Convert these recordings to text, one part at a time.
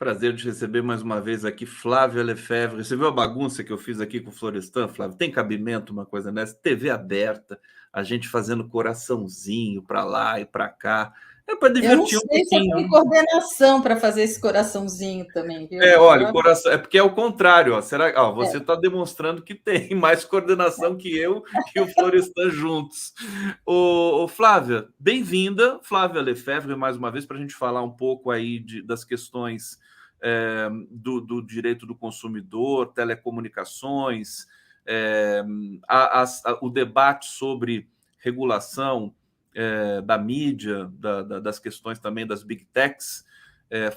Prazer de receber mais uma vez aqui Flávia Lefebvre. Você viu a bagunça que eu fiz aqui com o Florestan, Flávio? Tem cabimento uma coisa dessa? TV aberta, a gente fazendo coraçãozinho para lá e para cá. É para Eu não divertir um sei se eu pouquinho, tenho né? coordenação para fazer esse coraçãozinho também, viu? Olha, o coração é porque é o contrário, ó. Será, ó, É, você está demonstrando que tem mais coordenação que eu e o Florestan juntos. Flávia, bem-vinda, Flávia Lefebvre, mais uma vez, para a gente falar um pouco aí das questões do direito do consumidor, telecomunicações, o debate sobre regulação da mídia, das questões também das big techs.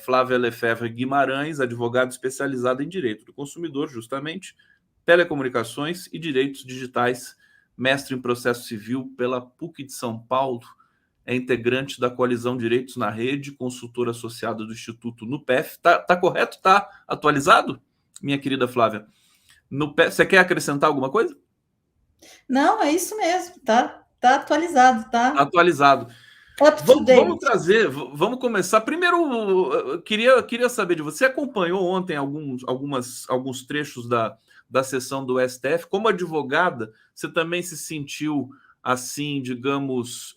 Flávia Lefebvre Guimarães, advogada especializada em direito do consumidor, justamente, telecomunicações e direitos digitais, mestre em processo civil pela PUC de São Paulo, é integrante da Coalizão Direitos na Rede, consultora associada do Instituto NUPEF. Tá correto? Tá atualizado, minha querida Flávia? Você quer acrescentar alguma coisa? não, é isso mesmo, tá atualizado, tá Atualizado. up to Vamos date. trazer, vamos começar. Primeiro, queria saber de você. Você acompanhou ontem alguns trechos da sessão do STF? Como advogada, você também se sentiu assim, digamos,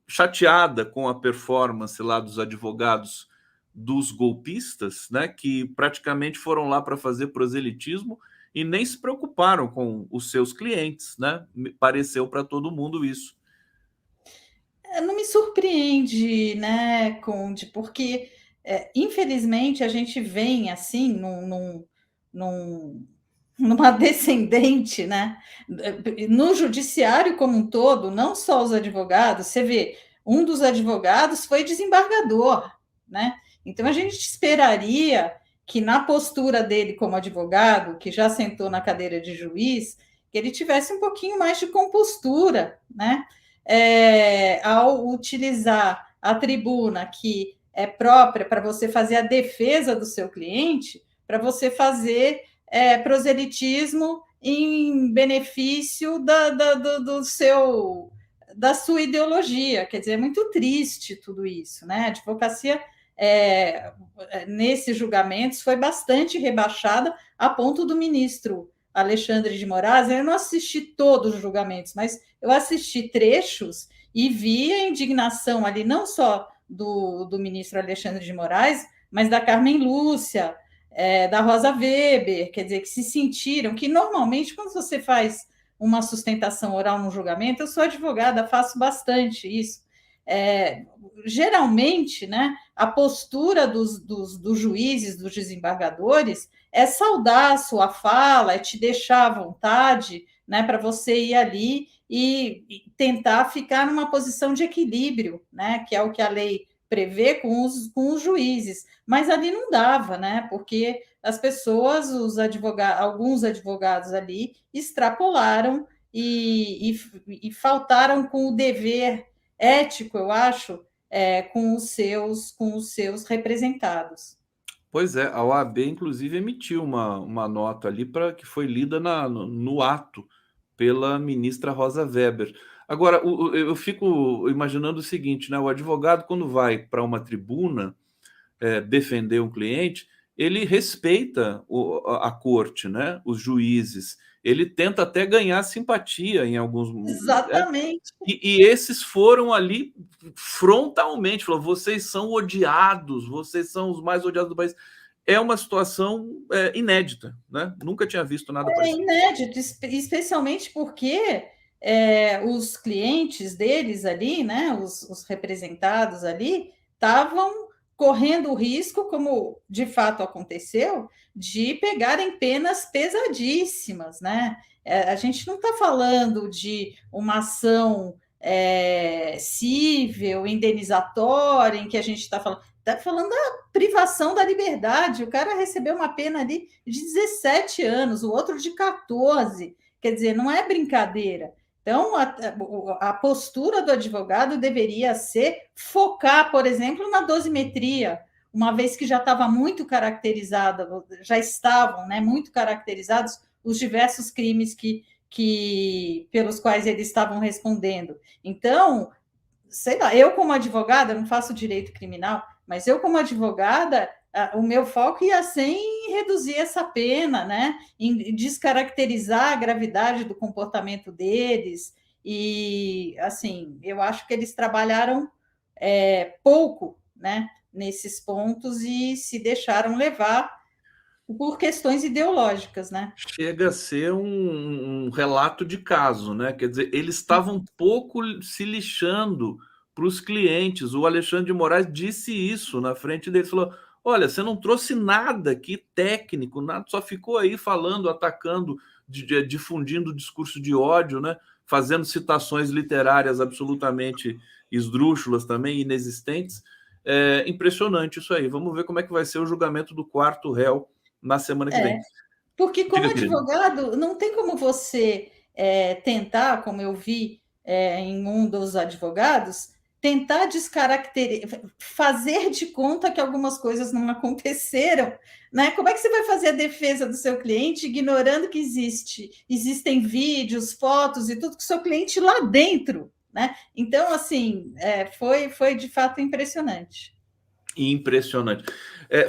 chateada com a performance lá dos advogados dos golpistas, né? Que praticamente foram lá para fazer proselitismo e nem se preocuparam com os seus clientes, né? Pareceu para todo mundo isso. Não me surpreende, né, Conde, porque infelizmente a gente vem assim num, numa descendente, né? No judiciário como um todo, não só os advogados, você vê, um dos advogados foi desembargador, né? Então a gente esperaria que na postura dele como advogado, que já sentou na cadeira de juiz, que ele tivesse um pouquinho mais de compostura, né? Ao utilizar a tribuna que é própria para você fazer a defesa do seu cliente, para você fazer proselitismo em benefício da sua ideologia. Quer dizer, é muito triste tudo isso, né? A advocacia, nesses julgamentos, foi bastante rebaixada a ponto do ministro Alexandre de Moraes. Eu não assisti todos os julgamentos, mas eu assisti trechos e vi a indignação ali, não só do ministro Alexandre de Moraes, mas da Carmen Lúcia, da Rosa Weber, quer dizer, que se sentiram, que normalmente quando você faz uma sustentação oral no julgamento, eu sou advogada, faço bastante isso. Geralmente, né, a postura dos juízes, dos desembargadores, é saudar a sua fala, é te deixar à vontade, né, para você ir ali e tentar ficar numa posição de equilíbrio, né, que é o que a lei prevê com os juízes, mas ali não dava, né? Porque as pessoas, alguns advogados ali extrapolaram e faltaram com o dever ético, eu acho, com os seus representados. Pois é, a OAB, inclusive, emitiu uma nota ali para que foi lida no ato pela ministra Rosa Weber. Agora, eu fico imaginando o seguinte, né? O advogado, quando vai para uma tribuna defender um cliente, ele respeita a corte, né? Os juízes. Ele tenta até ganhar simpatia em alguns. Exatamente. E esses foram ali frontalmente, falou: vocês são odiados, vocês são os mais odiados do país. É uma situação inédita, né? Nunca tinha visto nada É parecido. inédito, especialmente porque os clientes deles ali, né, os representados ali, estavam correndo o risco, como de fato aconteceu, de pegarem penas pesadíssimas, né? A gente não está falando de uma ação cível, indenizatória, em que a gente está falando da privação da liberdade. O cara recebeu uma pena ali de 17 anos, o outro de 14. Quer dizer, não é brincadeira. Então, a postura do advogado deveria ser focar, por exemplo, na dosimetria, uma vez que já estava muito caracterizada, já estavam, né, muito caracterizados os diversos crimes pelos quais eles estavam respondendo. Então, sei lá, eu como advogada não faço direito criminal, Mas eu, como advogada, o meu foco ia ser em reduzir essa pena, né? Em descaracterizar a gravidade do comportamento deles. E, assim, eu acho que eles trabalharam pouco, né, nesses pontos e se deixaram levar por questões ideológicas, né? Chega a ser um relato de caso, né? Quer dizer, eles estavam um pouco se lixando para os clientes. O Alexandre de Moraes disse isso na frente deles, falou: olha, você não trouxe nada aqui técnico, nada, só ficou aí falando, atacando, difundindo discurso de ódio, né? Fazendo citações literárias absolutamente esdrúxulas também, inexistentes. É impressionante isso aí. Vamos ver como é que vai ser o julgamento do quarto réu na semana que vem. Porque, como Diga, querido. advogado, não tem como você tentar, como eu vi em um dos advogados, tentar descaracterizar, fazer de conta que algumas coisas não aconteceram, né? Como é que você vai fazer a defesa do seu cliente ignorando que existem vídeos, fotos e tudo que o seu cliente lá dentro, né? Então, assim, foi de fato impressionante. Impressionante.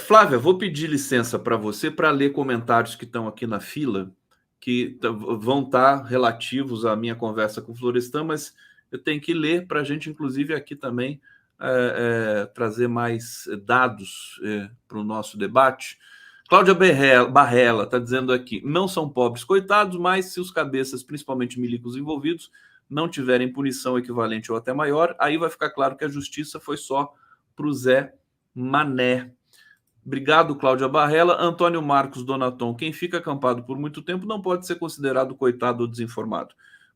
Flávia, vou pedir licença para você para ler comentários que estão aqui na fila, que vão estar relativos à minha conversa com o Florestan, mas eu tenho que ler para a gente, inclusive, aqui também trazer mais dados para o nosso debate. Cláudia Barrela está dizendo aqui: não são pobres coitados, mas se os cabeças, principalmente milicos envolvidos, não tiverem punição equivalente ou até maior, aí vai ficar claro que a justiça foi só para o Zé Mané. Obrigado, Cláudia Barrela. Antônio Marcos Donaton: quem fica acampado por muito tempo não pode ser considerado coitado ou desinformado.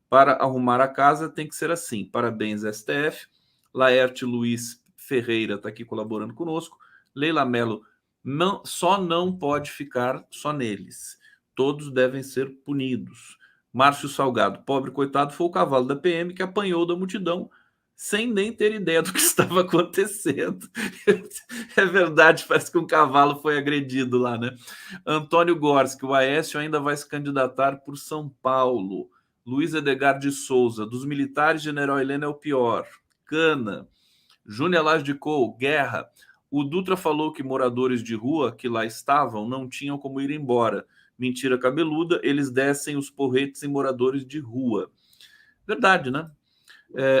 Para arrumar a casa tem que ser assim. Parabéns, STF. Laerte Luiz Ferreira está aqui colaborando conosco. Leila Mello: só não pode ficar só neles. Todos devem ser punidos. Márcio Salgado: pobre coitado foi o cavalo da PM que apanhou da multidão sem nem ter ideia do que estava acontecendo. É verdade, parece que um cavalo foi agredido lá, né? Antônio Gorski: o Aécio ainda vai se candidatar por São Paulo. Luiz Edgar de Souza: dos militares, General Helena é o pior. Cana. Júnior Lage de Cou: guerra. O Dutra falou que moradores de rua que lá estavam não tinham como ir embora. Mentira cabeluda, eles descem os porretes em moradores de rua. Verdade, né?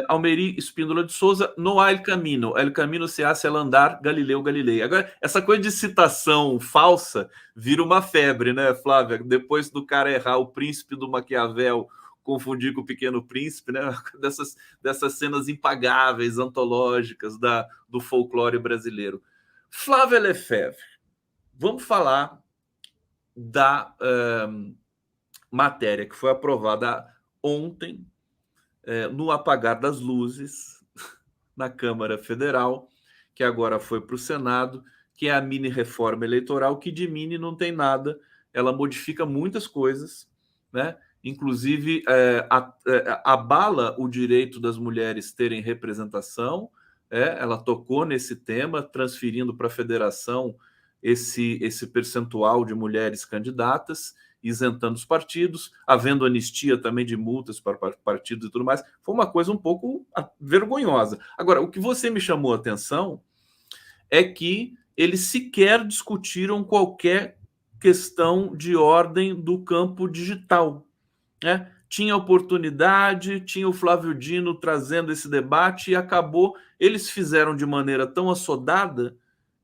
Almeri Espíndola de Souza: no há el camino se hace al andar, Galileu Galilei. Agora, essa coisa de citação falsa vira uma febre, né, Flávia? Depois do cara errar o príncipe do Maquiavel, confundir com o Pequeno Príncipe, né? Dessas cenas impagáveis, antológicas do folclore brasileiro. Flávia Lefebvre, vamos falar da matéria que foi aprovada ontem, no apagar das luzes, na Câmara Federal, que agora foi para o Senado, que é a mini reforma eleitoral, que de mini não tem nada, ela modifica muitas coisas, né? Inclusive abala o direito das mulheres terem representação, ela tocou nesse tema, transferindo para a federação esse percentual de mulheres candidatas, isentando os partidos, havendo anistia também de multas para partidos e tudo mais. Foi uma coisa um pouco vergonhosa. Agora, o que você me chamou a atenção é que eles sequer discutiram qualquer questão de ordem do campo digital, né? Tinha oportunidade, tinha o Flávio Dino trazendo esse debate e acabou. Eles fizeram de maneira tão assodada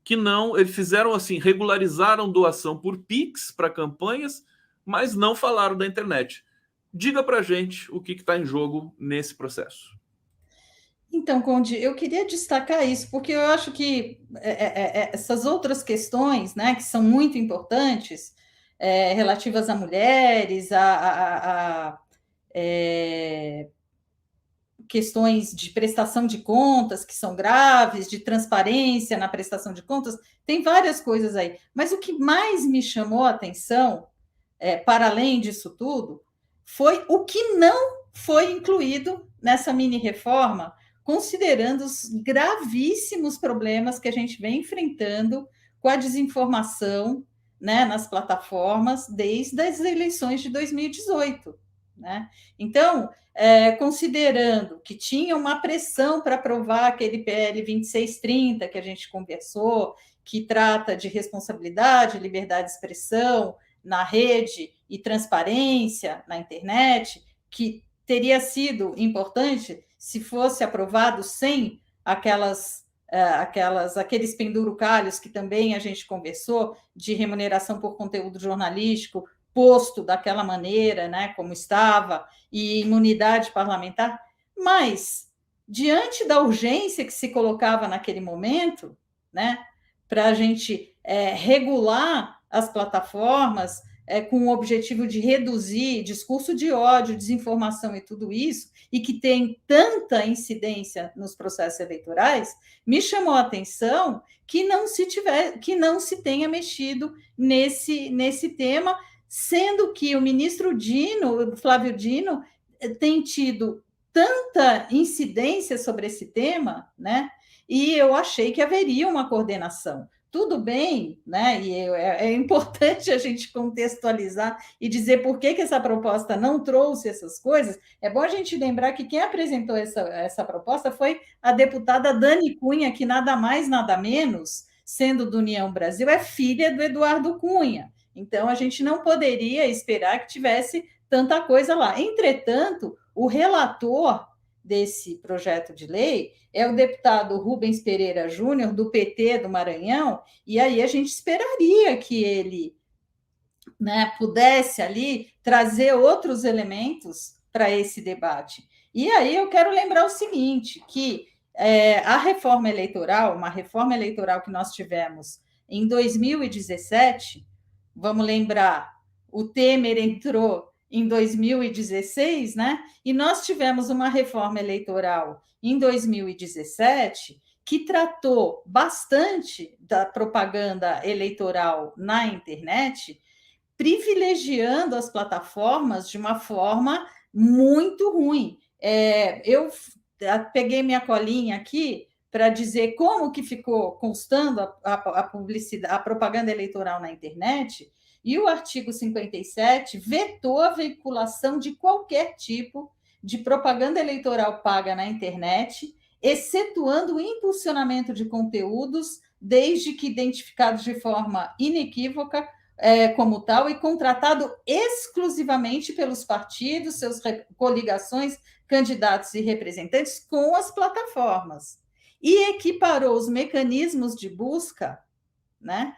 que não, eles fizeram assim, regularizaram doação por Pix para campanhas, mas não falaram da internet. Diga para a gente o que está em jogo nesse processo. Então, Conde, eu queria destacar isso, porque eu acho que essas outras questões, né, que são muito importantes, relativas a mulheres, a questões de prestação de contas que são graves, de transparência na prestação de contas, tem várias coisas aí. Mas o que mais me chamou a atenção, para além disso tudo, foi o que não foi incluído nessa mini reforma, considerando os gravíssimos problemas que a gente vem enfrentando com a desinformação, né, nas plataformas desde as eleições de 2018. né? Então, considerando que tinha uma pressão para aprovar aquele PL 2630 que a gente conversou, que trata de responsabilidade, liberdade de expressão na rede e transparência na internet, que teria sido importante se fosse aprovado sem aqueles pendurucalhos que também a gente conversou, de remuneração por conteúdo jornalístico, posto daquela maneira, né, como estava, e imunidade parlamentar, mas, diante da urgência que se colocava naquele momento, né, para a gente regular as plataformas, com o objetivo de reduzir discurso de ódio, desinformação e tudo isso, e que tem tanta incidência nos processos eleitorais, me chamou a atenção que não se tenha mexido nesse tema, sendo que o ministro Flávio Dino, tem tido tanta incidência sobre esse tema, né? E eu achei que haveria uma coordenação. Tudo bem, né? E é importante a gente contextualizar e dizer por que essa proposta não trouxe essas coisas. É bom a gente lembrar que quem apresentou essa proposta foi a deputada Dani Cunha, que nada mais, nada menos, sendo do União Brasil, é filha do Eduardo Cunha. Então, a gente não poderia esperar que tivesse tanta coisa lá. Entretanto, o relator desse projeto de lei é o deputado Rubens Pereira Júnior, do PT do Maranhão, e aí a gente esperaria que ele, né, pudesse ali trazer outros elementos para esse debate. E aí eu quero lembrar o seguinte, que a reforma eleitoral, uma reforma eleitoral que nós tivemos em 2017, vamos lembrar, o Temer entrou em 2016, né? E nós tivemos uma reforma eleitoral em 2017 que tratou bastante da propaganda eleitoral na internet, privilegiando as plataformas de uma forma muito ruim. Eu peguei minha colinha aqui para dizer como que ficou constando a publicidade, a propaganda eleitoral na internet, e o artigo 57 vetou a veiculação de qualquer tipo de propaganda eleitoral paga na internet, excetuando o impulsionamento de conteúdos, desde que identificados de forma inequívoca como tal e contratado exclusivamente pelos partidos, suas coligações, candidatos e representantes com as plataformas. E equiparou os mecanismos de busca, né,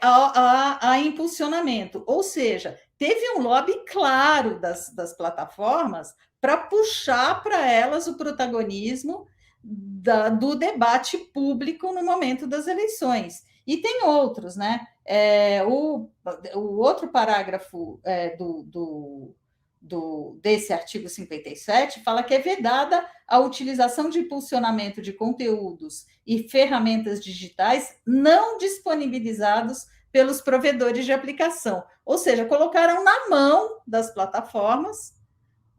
a impulsionamento. Ou seja, teve um lobby claro das plataformas para puxar para elas o protagonismo do debate público no momento das eleições. E tem outros, né? O outro parágrafo desse artigo 57 fala que é vedada a utilização de impulsionamento de conteúdos e ferramentas digitais não disponibilizados pelos provedores de aplicação. Ou seja, colocaram na mão das plataformas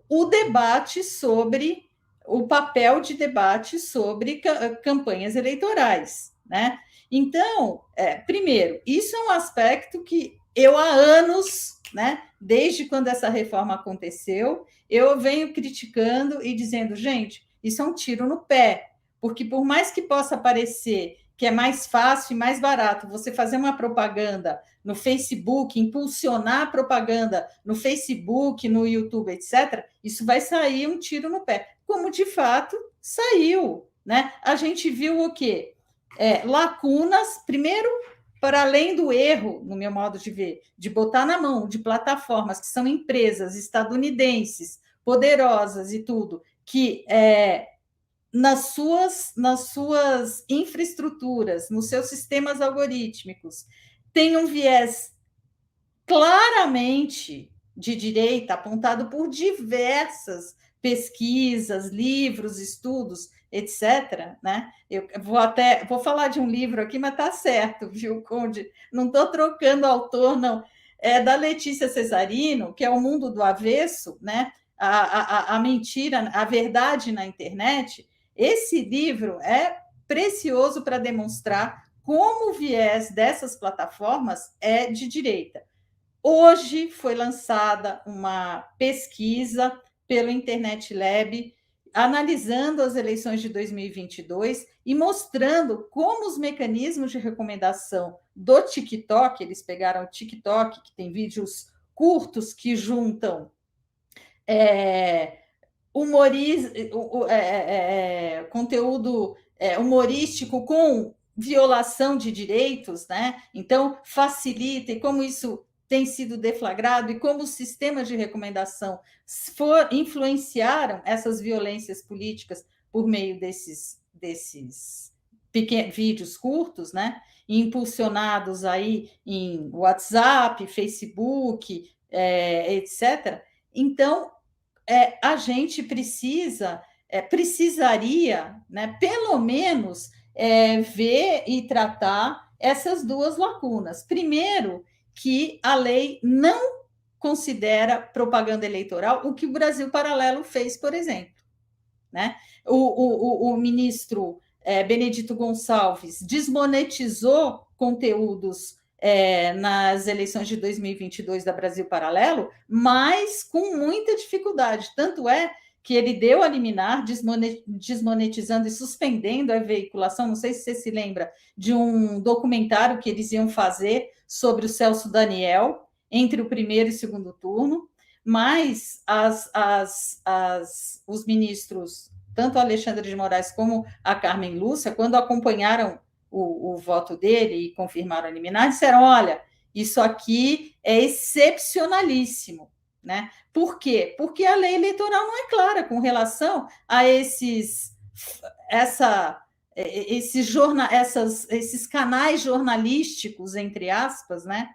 o debate sobre o papel de debate sobre campanhas eleitorais, né? Então, primeiro, isso é um aspecto que eu há anos, né, desde quando essa reforma aconteceu, eu venho criticando e dizendo, gente, isso é um tiro no pé, porque por mais que possa parecer que é mais fácil e mais barato você fazer uma propaganda no Facebook, impulsionar a propaganda no Facebook, no YouTube, etc., isso vai sair um tiro no pé, como de fato saiu, né? A gente viu o quê? Lacunas, primeiro, para além do erro, no meu modo de ver, de botar na mão de plataformas que são empresas estadunidenses, poderosas e tudo, que nas suas infraestruturas, nos seus sistemas algorítmicos, tem um viés claramente de direita, apontado por diversas pesquisas, livros, estudos, etc., né? Eu vou falar de um livro aqui, mas tá certo, viu, Conde? Não estou trocando autor, não. É da Letícia Cesarino, que é O Mundo do Avesso, né? A mentira, a verdade na internet. Esse livro é precioso para demonstrar como o viés dessas plataformas é de direita. Hoje foi lançada uma pesquisa pelo Internet Lab, analisando as eleições de 2022 e mostrando como os mecanismos de recomendação do TikTok, eles pegaram o TikTok, que tem vídeos curtos que juntam conteúdo humorístico com violação de direitos, né? Então, facilita, e como isso tem sido deflagrado e como os sistemas de recomendação influenciaram essas violências políticas por meio desses pequenos vídeos curtos, né? Impulsionados aí em WhatsApp, Facebook, etc. Então, a gente precisaria, né, pelo menos, ver e tratar essas duas lacunas. Primeiro, que a lei não considera propaganda eleitoral o que o Brasil Paralelo fez, por exemplo. Né? O ministro Benedito Gonçalves desmonetizou conteúdos nas eleições de 2022 da Brasil Paralelo, mas com muita dificuldade. Tanto é que ele deu a liminar, desmonetizando e suspendendo a veiculação. Não sei se você se lembra de um documentário que eles iam fazer sobre o Celso Daniel entre o primeiro e segundo turno, mas os ministros, tanto Alexandre de Moraes como a Carmen Lúcia, quando acompanharam o voto dele e confirmaram a liminar, disseram: olha, isso aqui é excepcionalíssimo. Né? Por quê? Porque a lei eleitoral não é clara com relação a esses canais jornalísticos, entre aspas, né?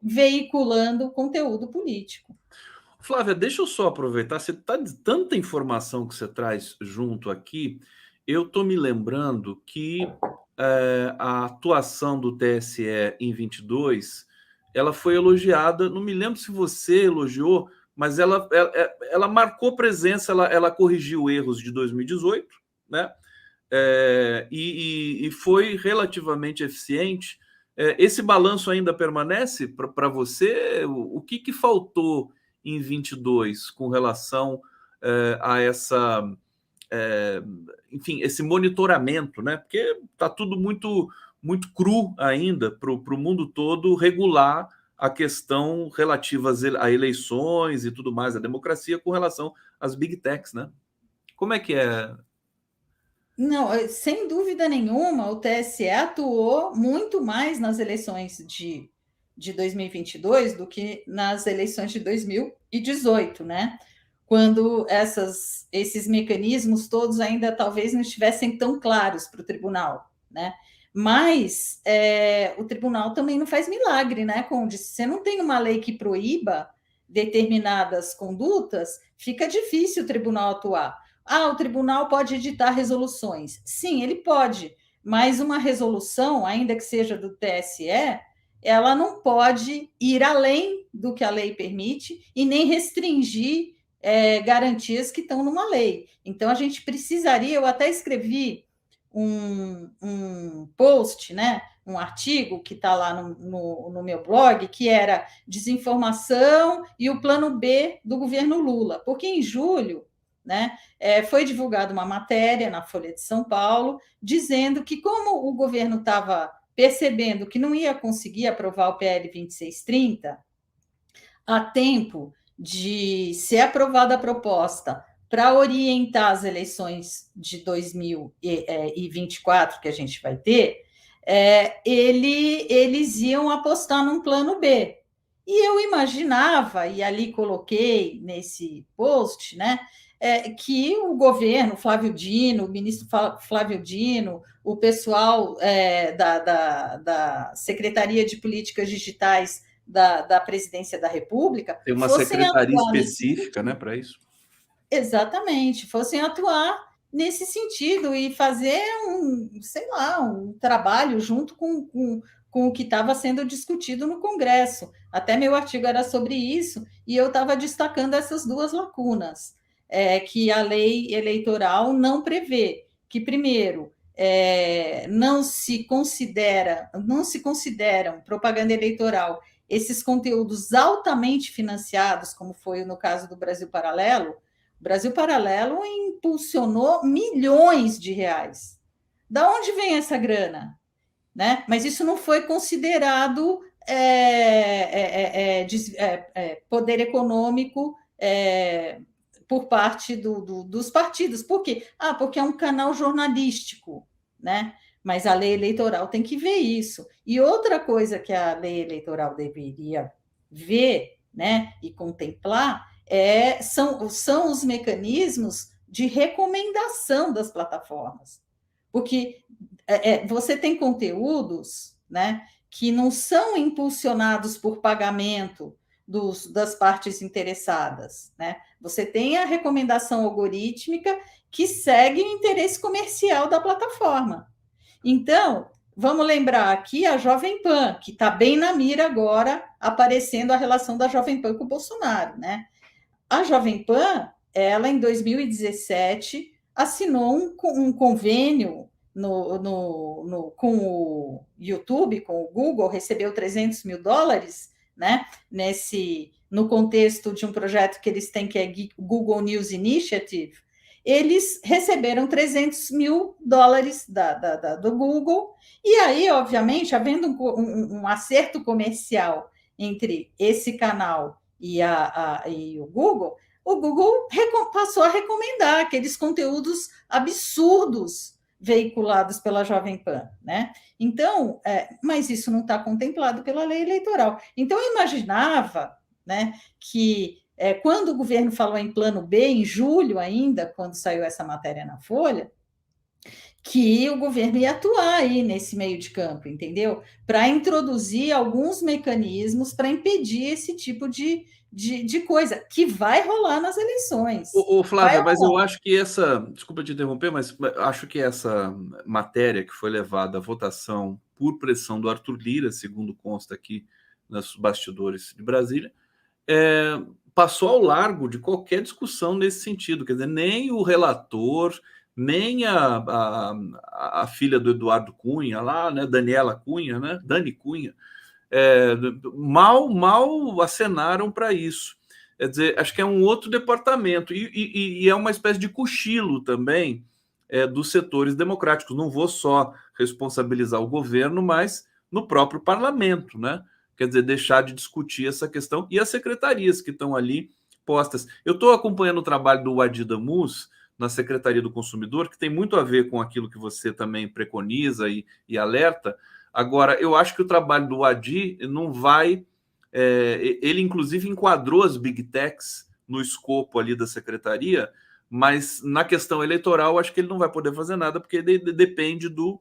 Veiculando conteúdo político. Flávia, deixa eu só aproveitar, você tá de tanta informação que você traz junto aqui, eu estou me lembrando que a atuação do TSE em 22, ela foi elogiada, não me lembro se você elogiou, mas ela marcou presença, ela corrigiu erros de 2018, né? E foi relativamente eficiente. Esse balanço ainda permanece para você? O que faltou em 22 com relação a enfim, esse monitoramento, né? Porque está tudo muito cru ainda para o mundo todo regular a questão relativa a eleições e tudo mais, a democracia com relação às big techs, né? Como é que é? Não, sem dúvida nenhuma, o TSE atuou muito mais nas eleições de 2022 do que nas eleições de 2018, né? Quando esses mecanismos todos ainda talvez não estivessem tão claros para o tribunal, né? Mas o tribunal também não faz milagre, né, Conde? Se você não tem uma lei que proíba determinadas condutas, fica difícil o tribunal atuar. O tribunal pode editar resoluções. Sim, ele pode, mas uma resolução, ainda que seja do TSE, ela não pode ir além do que a lei permite e nem restringir garantias que estão numa lei. Então, a gente precisaria, eu até escrevi um post, né, um artigo que está lá no meu blog, que era desinformação e o plano B do governo Lula, porque em julho, né, foi divulgada uma matéria na Folha de São Paulo dizendo que, como o governo estava percebendo que não ia conseguir aprovar o PL 2630 a tempo de ser aprovada a proposta para orientar as eleições de 2024 que a gente vai ter, eles iam apostar num plano B. E eu imaginava, e ali coloquei nesse post, né, que o governo, Flávio Dino, o ministro Flávio Dino, o pessoal da Secretaria de Políticas Digitais da Presidência da República tem uma secretaria específica, né, para isso? Exatamente, fossem atuar nesse sentido e fazer um trabalho junto com o que estava sendo discutido no Congresso. Até meu artigo era sobre isso, e eu estava destacando essas duas lacunas, que a lei eleitoral não prevê, que, primeiro, não se consideram propaganda eleitoral esses conteúdos altamente financiados, como foi no caso do Brasil Paralelo, o Brasil Paralelo impulsionou milhões de reais. Da onde vem essa grana? Né? Mas isso não foi considerado poder econômico por parte dos partidos. Por quê? Porque é um canal jornalístico, né? Mas a lei eleitoral tem que ver isso. E outra coisa que a lei eleitoral deveria ver, né, e contemplar são os mecanismos de recomendação das plataformas. Porque você tem conteúdos, né, que não são impulsionados por pagamento das partes interessadas, né? Você tem a recomendação algorítmica que segue o interesse comercial da plataforma. Então, vamos lembrar aqui a Jovem Pan, que está bem na mira agora, aparecendo a relação da Jovem Pan com o Bolsonaro, né? A Jovem Pan, ela em 2017 assinou um convênio com o YouTube, com o Google, recebeu $300 mil, né? No contexto de um projeto que eles têm, que é Google News Initiative, eles receberam $300 mil do Google, e aí, obviamente, havendo um acerto comercial entre esse canal e o Google passou a recomendar aqueles conteúdos absurdos veiculados pela Jovem Pan, né? Então, mas isso não está contemplado pela lei eleitoral. Então, eu imaginava, né, que quando o governo falou em plano B, em julho ainda, quando saiu essa matéria na Folha, que o governo ia atuar aí nesse meio de campo, entendeu? Para introduzir alguns mecanismos para impedir esse tipo de coisa que vai rolar nas eleições. Flávia, mas eu acho que desculpa te interromper, mas acho que essa matéria que foi levada à votação por pressão do Arthur Lira, segundo consta aqui nos bastidores de Brasília, passou ao largo de qualquer discussão nesse sentido. Quer dizer, nem o relator, nem a filha do Eduardo Cunha, lá, né, Daniela Cunha, né, Dani Cunha, mal acenaram para isso. Quer dizer, acho que é um outro departamento, e é uma espécie de cochilo também dos setores democráticos. Não vou só responsabilizar o governo, mas no próprio parlamento, né? Quer dizer, deixar de discutir essa questão, e as secretarias que estão ali postas. Eu estou acompanhando o trabalho do Wadi Damus na Secretaria do Consumidor, que tem muito a ver com aquilo que você também preconiza e alerta. Agora, eu acho que o trabalho do Wadi não vai... ele, inclusive, enquadrou as Big Techs no escopo ali da secretaria, mas na questão eleitoral, acho que ele não vai poder fazer nada, porque depende do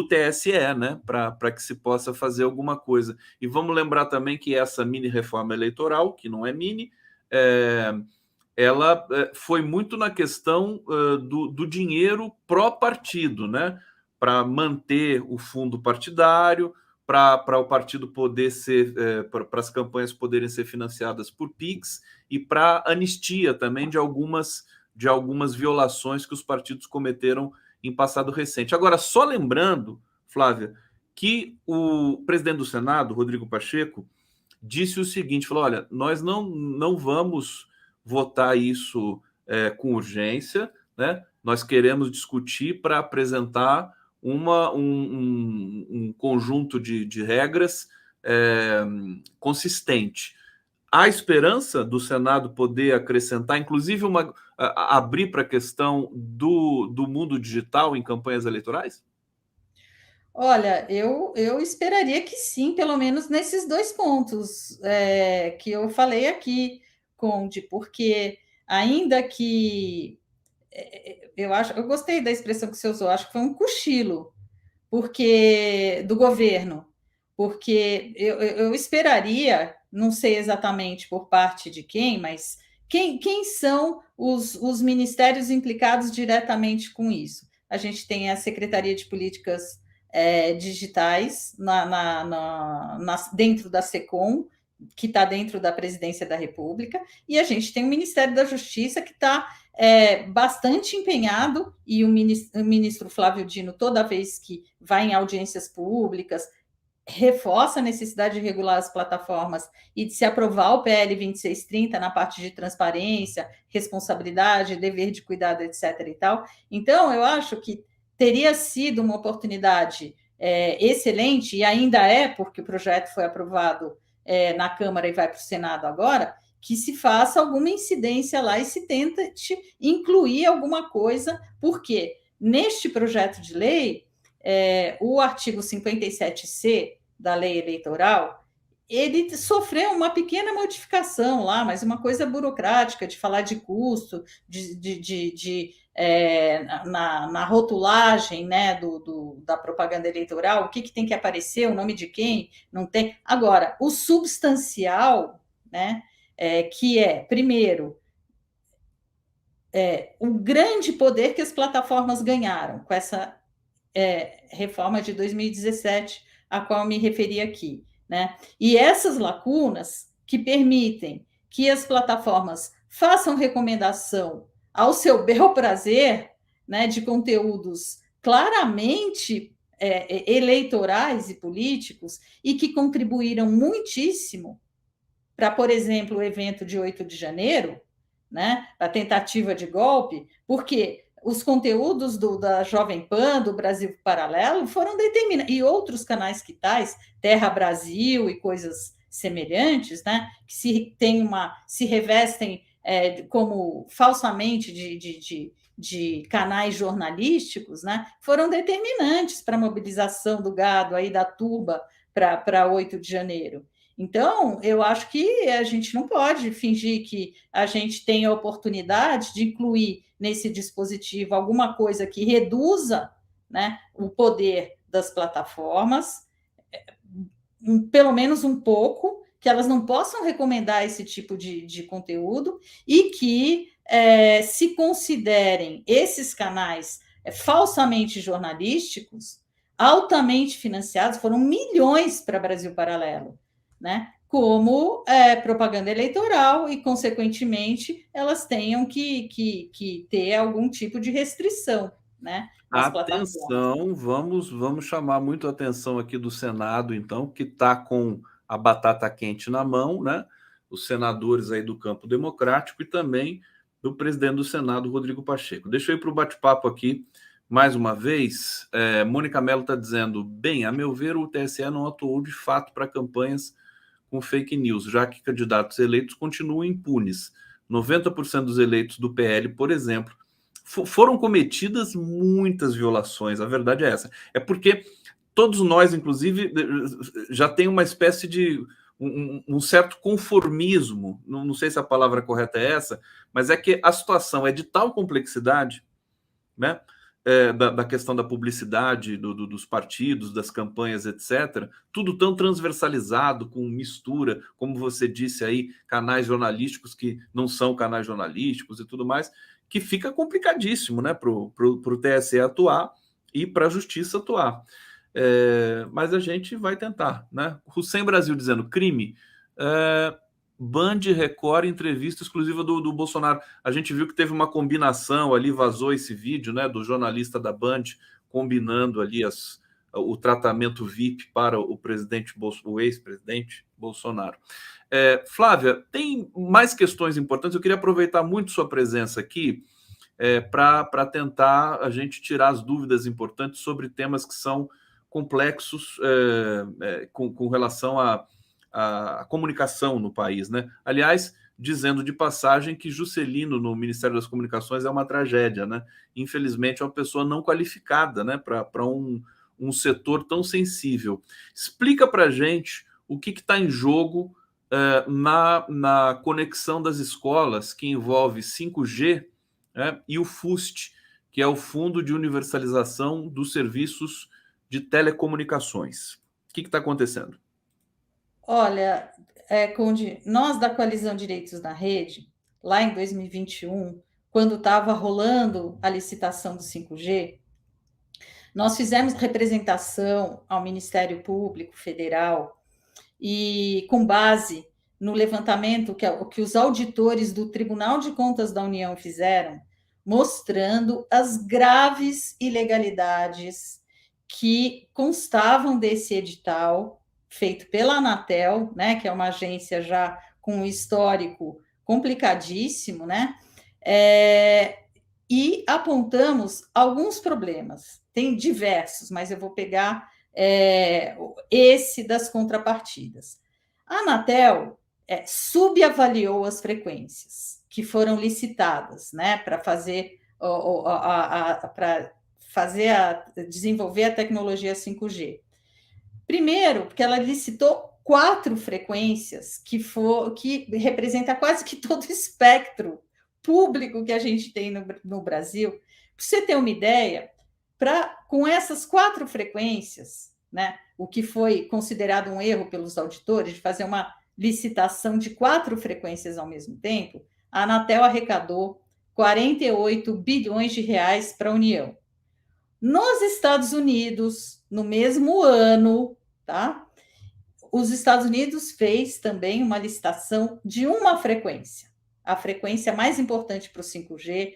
TSE, né, para que se possa fazer alguma coisa. E vamos lembrar também que essa mini reforma eleitoral, que não é mini, ela foi muito na questão do dinheiro pró-partido, né, para manter o fundo partidário, para o partido poder ser, para as campanhas poderem ser financiadas por PIX, e para anistia também de algumas violações que os partidos cometeram em passado recente. Agora, só lembrando, Flávia, que o presidente do Senado, Rodrigo Pacheco, disse o seguinte, falou, olha, nós não vamos votar isso com urgência, né? Nós queremos discutir para apresentar um conjunto de regras consistente. Há esperança do Senado poder acrescentar, inclusive abrir para a questão do mundo digital em campanhas eleitorais? Olha, eu esperaria que sim, pelo menos nesses dois pontos que eu falei aqui, Conde, porque ainda que eu gostei da expressão que você usou, acho que foi um cochilo, porque do governo, porque eu esperaria, não sei exatamente por parte de quem, mas quem são os ministérios implicados diretamente com isso? A gente tem a Secretaria de Políticas Digitais dentro da SECOM, que está dentro da Presidência da República, e a gente tem o Ministério da Justiça, que está bastante empenhado, e o ministro Flávio Dino, toda vez que vai em audiências públicas, reforça a necessidade de regular as plataformas e de se aprovar o PL 2630 na parte de transparência, responsabilidade, dever de cuidado, etc. e tal. Então, eu acho que teria sido uma oportunidade excelente, e ainda é, porque o projeto foi aprovado na Câmara e vai para o Senado agora, que se faça alguma incidência lá e se tente incluir alguma coisa, porque neste projeto de lei, o artigo 57C da lei eleitoral, ele sofreu uma pequena modificação lá, mas uma coisa burocrática, de falar de custo, na rotulagem, né, da propaganda eleitoral, o que tem que aparecer, o nome de quem, não tem. Agora, o substancial, né, que primeiro, o grande poder que as plataformas ganharam com essa reforma de 2017, a qual me referi aqui, né? E essas lacunas que permitem que as plataformas façam recomendação ao seu bel prazer, né, de conteúdos claramente eleitorais e políticos, e que contribuíram muitíssimo para, por exemplo, o evento de 8 de janeiro, né, a tentativa de golpe, porque os conteúdos da Jovem Pan, do Brasil Paralelo, foram determinados, e outros canais que tais, Terra Brasil e coisas semelhantes, né, que se revestem como falsamente de canais jornalísticos, né, foram determinantes para a mobilização do gado aí da turba para 8 de janeiro. Então, eu acho que a gente não pode fingir que a gente tem a oportunidade de incluir nesse dispositivo alguma coisa que reduza, né, o poder das plataformas, pelo menos um pouco, que elas não possam recomendar esse tipo de conteúdo e que se considerem esses canais falsamente jornalísticos, altamente financiados, foram milhões para Brasil Paralelo, né, como propaganda eleitoral, e, consequentemente, elas tenham que ter algum tipo de restrição, né, nas plataformas. Atenção, vamos chamar muito a atenção aqui do Senado, então, que está com a batata quente na mão, né? Os senadores aí do campo democrático e também do presidente do Senado, Rodrigo Pacheco. Deixa eu ir para o bate-papo aqui mais uma vez. Mônica Mello está dizendo: bem, a meu ver, o TSE não atuou de fato para campanhas com fake news, já que candidatos eleitos continuam impunes. 90% dos eleitos do PL, por exemplo, foram cometidas muitas violações. A verdade é essa. É porque todos nós, inclusive, já tem uma espécie de um certo conformismo. Não sei se a palavra correta é essa, mas é que a situação é de tal complexidade, né? Da questão da publicidade, dos partidos, das campanhas, etc., tudo tão transversalizado, com mistura, como você disse aí, canais jornalísticos que não são canais jornalísticos e tudo mais, que fica complicadíssimo, né, para o TSE atuar e para a Justiça atuar. Mas a gente vai tentar, né? Hussein Brasil dizendo: crime. Band, Record, entrevista exclusiva do Bolsonaro. A gente viu que teve uma combinação ali, vazou esse vídeo, né, do jornalista da Band combinando ali o tratamento VIP para o ex-presidente Bolsonaro. Flávia, tem mais questões importantes. Eu queria aproveitar muito sua presença aqui para tentar a gente tirar as dúvidas importantes sobre temas que são complexos com relação à comunicação no país, né? Aliás, dizendo de passagem que Juscelino no Ministério das Comunicações é uma tragédia, né? Infelizmente é uma pessoa não qualificada, né, para um setor tão sensível. Explica para a gente o que está em jogo na conexão das escolas, que envolve 5G, né, e o FUST, que é o Fundo de Universalização dos Serviços de Telecomunicações. O que está acontecendo? Olha, Conde, nós da Coalizão Direitos na Rede, lá em 2021, quando estava rolando a licitação do 5G, nós fizemos representação ao Ministério Público Federal e, com base no levantamento que os auditores do Tribunal de Contas da União fizeram, mostrando as graves ilegalidades que constavam desse edital feito pela Anatel, né, que é uma agência já com um histórico complicadíssimo, né? E apontamos alguns problemas. Tem diversos, mas eu vou pegar esse das contrapartidas. A Anatel subavaliou as frequências que foram licitadas, né, para fazer desenvolver a tecnologia 5G. Primeiro, porque ela licitou 4 frequências que representa quase que todo o espectro público que a gente tem no Brasil. Para você ter uma ideia, com essas 4 frequências, né, o que foi considerado um erro pelos auditores, de fazer uma licitação de 4 frequências ao mesmo tempo, a Anatel arrecadou 48 bilhões de reais para a União. Nos Estados Unidos, no mesmo ano, tá? Os Estados Unidos fez também uma licitação de uma frequência, a frequência mais importante para o 5G,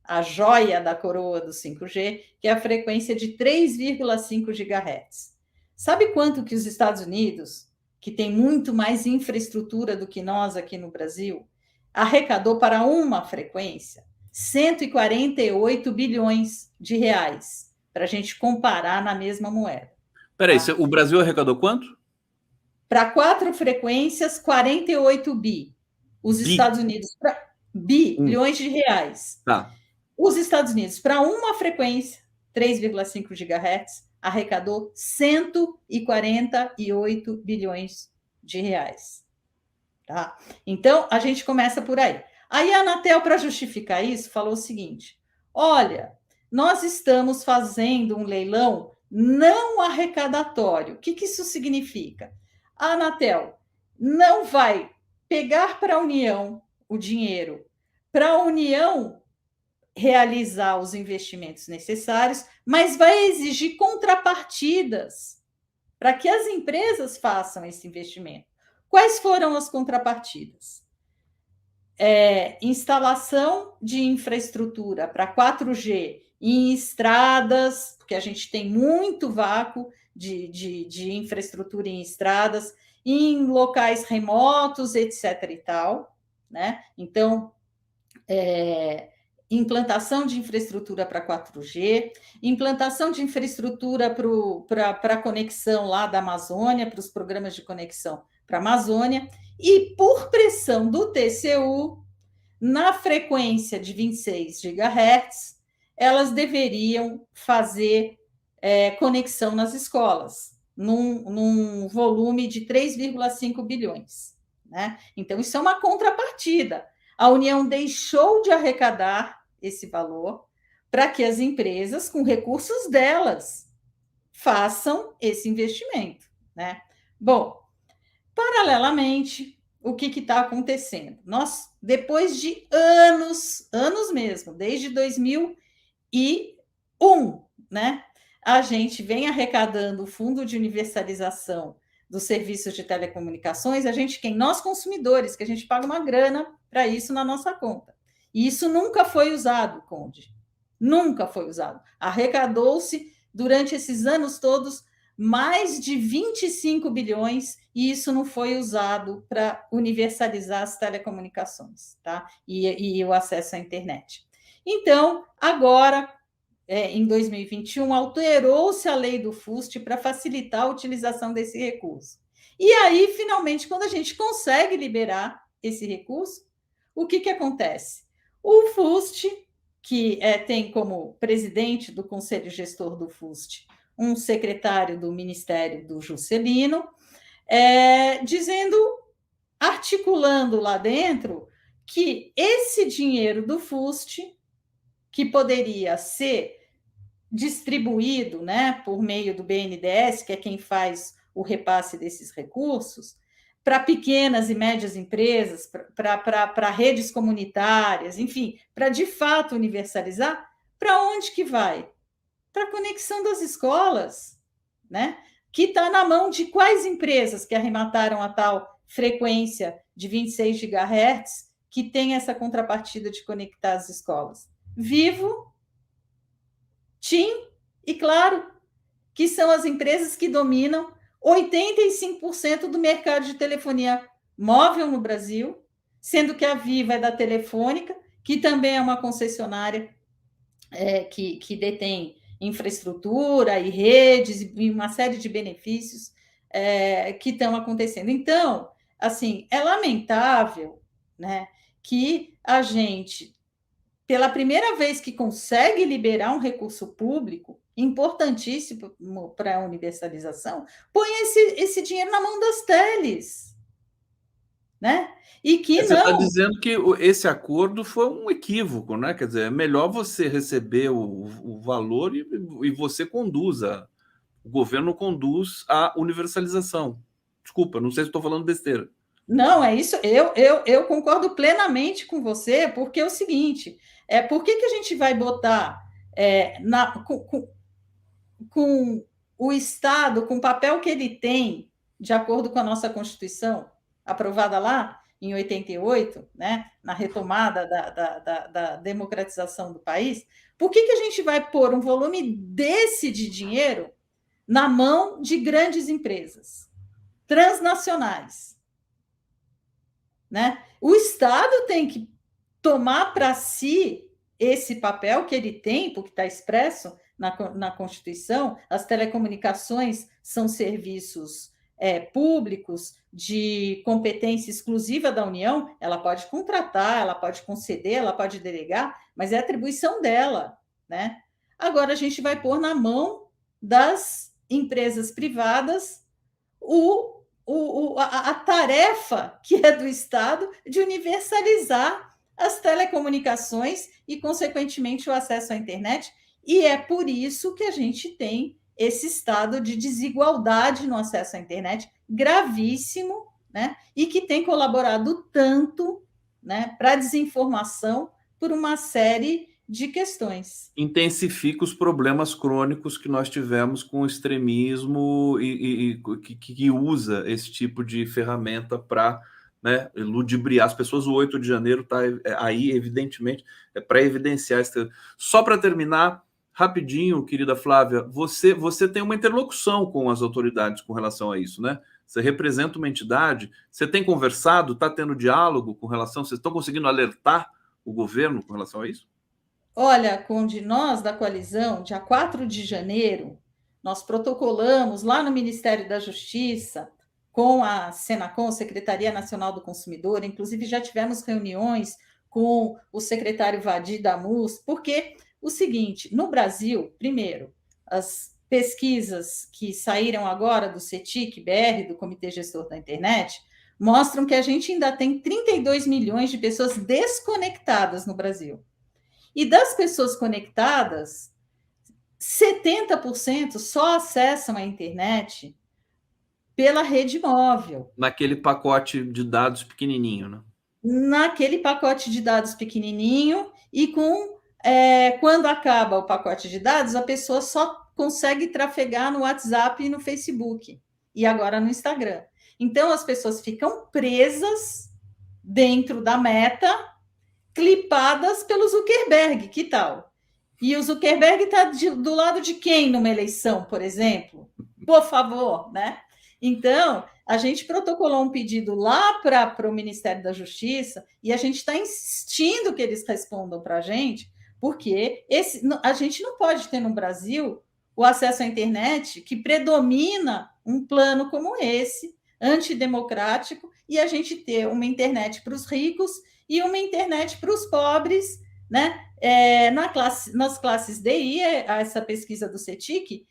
a joia da coroa do 5G, que é a frequência de 3,5 GHz. Sabe quanto que os Estados Unidos, que tem muito mais infraestrutura do que nós aqui no Brasil, arrecadou para uma frequência? 148 bilhões de reais, para a gente comparar na mesma moeda. Peraí, o Brasil arrecadou quanto? Para 4 frequências, 48 bi. Os Estados Unidos, bilhões de reais. Tá. Os Estados Unidos, para uma frequência, 3,5 GHz, arrecadou 148 bilhões de reais. Tá? Então, a gente começa por aí. Aí a Anatel, para justificar isso, falou o seguinte: olha, nós estamos fazendo um leilão não arrecadatório. O que isso significa? A Anatel não vai pegar para a União o dinheiro, para a União realizar os investimentos necessários, mas vai exigir contrapartidas para que as empresas façam esse investimento. Quais foram as contrapartidas? Instalação de infraestrutura para 4G em estradas, porque a gente tem muito vácuo de infraestrutura em estradas, em locais remotos, etc. e tal, né? Então, implantação de infraestrutura para 4G, implantação de infraestrutura para a conexão lá da Amazônia, para os programas de conexão para a Amazônia, e por pressão do TCU, na frequência de 26 GHz, elas deveriam fazer conexão nas escolas, num volume de 3,5 bilhões. Né? Então, isso é uma contrapartida. A União deixou de arrecadar esse valor para que as empresas, com recursos delas, façam esse investimento. Né? Bom, paralelamente, o que está acontecendo? Nós, depois de anos mesmo, desde 2001, né, a gente vem arrecadando o Fundo de Universalização dos Serviços de Telecomunicações, nós consumidores, que a gente paga uma grana para isso na nossa conta. E isso nunca foi usado, Conde. Nunca foi usado. Arrecadou-se, durante esses anos todos, mais de 25 bilhões, e isso não foi usado para universalizar as telecomunicações, tá? E o acesso à internet. Então, agora, em 2021, alterou-se a lei do FUST para facilitar a utilização desse recurso. E aí, finalmente, quando a gente consegue liberar esse recurso, o que acontece? O FUST, que tem como presidente do Conselho Gestor do FUST um secretário do Ministério do Juscelino, articulando lá dentro que esse dinheiro do FUST, que poderia ser distribuído, né, por meio do BNDES, que é quem faz o repasse desses recursos, para pequenas e médias empresas, para redes comunitárias, enfim, para de fato universalizar, para onde que vai? Para a conexão das escolas, né? Que está na mão de quais empresas que arremataram a tal frequência de 26 GHz, que tem essa contrapartida de conectar as escolas? Vivo, TIM E claro que são as empresas que dominam 85% do mercado de telefonia móvel no Brasil, sendo que a Viva é da Telefônica, que também é uma concessionária que detém infraestrutura e redes e uma série de benefícios que estão acontecendo. Então, assim, é lamentável, né, que a gente, pela primeira vez que consegue liberar um recurso público importantíssimo para a universalização, põe esse dinheiro na mão das teles, né? E que Você está não. dizendo que esse acordo foi um equívoco, né? Quer dizer, é melhor você receber o valor e você conduza, o governo conduz a universalização. Desculpa, não sei se estou falando besteira. Não, é isso. Eu concordo plenamente com você, porque é o seguinte: por que a gente vai botar com o Estado, com o papel que ele tem, de acordo com a nossa Constituição, aprovada lá em 88, né, na retomada da democratização do país, por que a gente vai pôr um volume desse de dinheiro na mão de grandes empresas transnacionais? Né? O Estado tem que tomar para si esse papel que ele tem, porque está expresso na Constituição. As telecomunicações são serviços públicos de competência exclusiva da União. Ela pode contratar, ela pode conceder, ela pode delegar, mas é atribuição dela, né? Agora a gente vai pôr na mão das empresas privadas a tarefa que é do Estado de universalizar as telecomunicações e, consequentemente, o acesso à internet. E é por isso que a gente tem esse estado de desigualdade no acesso à internet gravíssimo, né? E que tem colaborado tanto, né, para a desinformação por uma série de questões. Intensifica os problemas crônicos que nós tivemos com o extremismo e que usa esse tipo de ferramenta para, né, ludibriar as pessoas. O 8 de janeiro está aí, evidentemente, para evidenciar isso. Só para terminar, rapidinho, querida Flávia, você tem uma interlocução com as autoridades com relação a isso, né? Você representa uma entidade, você tem conversado, está tendo diálogo com relação, vocês estão conseguindo alertar o governo com relação a isso? Olha, Conde, nós da coalizão, dia 4 de janeiro, nós protocolamos lá no Ministério da Justiça, com a Senacom, Secretaria Nacional do Consumidor, inclusive já tivemos reuniões com o secretário Vadir Damus, porque o seguinte, no Brasil, primeiro, as pesquisas que saíram agora do CETIC-BR, do Comitê Gestor da Internet, mostram que a gente ainda tem 32 milhões de pessoas desconectadas no Brasil. E das pessoas conectadas, 70% só acessam a internet pela rede móvel. Naquele pacote de dados pequenininho, né? Naquele pacote de dados pequenininho e quando acaba o pacote de dados, a pessoa só consegue trafegar no WhatsApp e no Facebook e agora no Instagram. Então as pessoas ficam presas dentro da Meta, clipadas pelo Zuckerberg, que tal? E o Zuckerberg está do lado de quem numa eleição, por exemplo? Por favor, né? Então, a gente protocolou um pedido lá para o Ministério da Justiça e a gente está insistindo que eles respondam para a gente, porque a gente não pode ter no Brasil o acesso à internet que predomina um plano como esse, antidemocrático, e a gente ter uma internet para os ricos e uma internet para os pobres, né? Nas classes DI, essa pesquisa do CETIC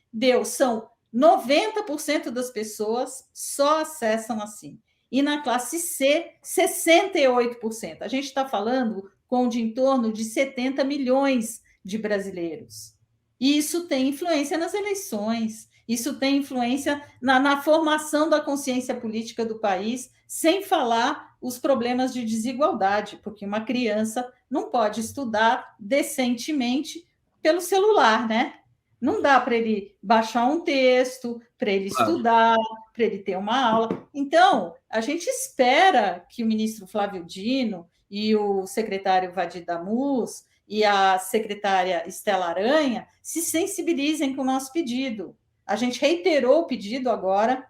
são 90% das pessoas só acessam assim. E na classe C, 68%. A gente está falando de em torno de 70 milhões de brasileiros. E isso tem influência nas eleições, isso tem influência na formação da consciência política do país, sem falar os problemas de desigualdade, porque uma criança não pode estudar decentemente pelo celular, né? Não dá para ele baixar um texto, para ele estudar, para ele ter uma aula. Então, a gente espera que o ministro Flávio Dino e o secretário Vadir Damus e a secretária Estela Aranha se sensibilizem com o nosso pedido. A gente reiterou o pedido agora,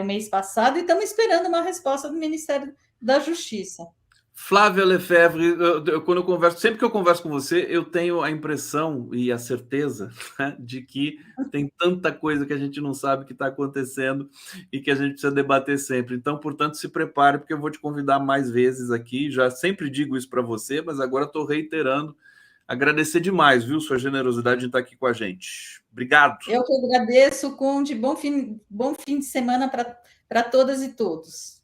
o mês passado, e estamos esperando uma resposta do Ministério da Justiça. Flávia Lefebvre, quando eu converso, sempre que eu converso com você, eu tenho a impressão e a certeza, né, de que tem tanta coisa que a gente não sabe que está acontecendo e que a gente precisa debater sempre. Então, portanto, se prepare, porque eu vou te convidar mais vezes aqui. Já sempre digo isso para você, mas agora estou reiterando. Agradecer demais, viu, sua generosidade de estar aqui com a gente. Obrigado. Eu que agradeço, Conde. Bom fim de semana para todas e todos.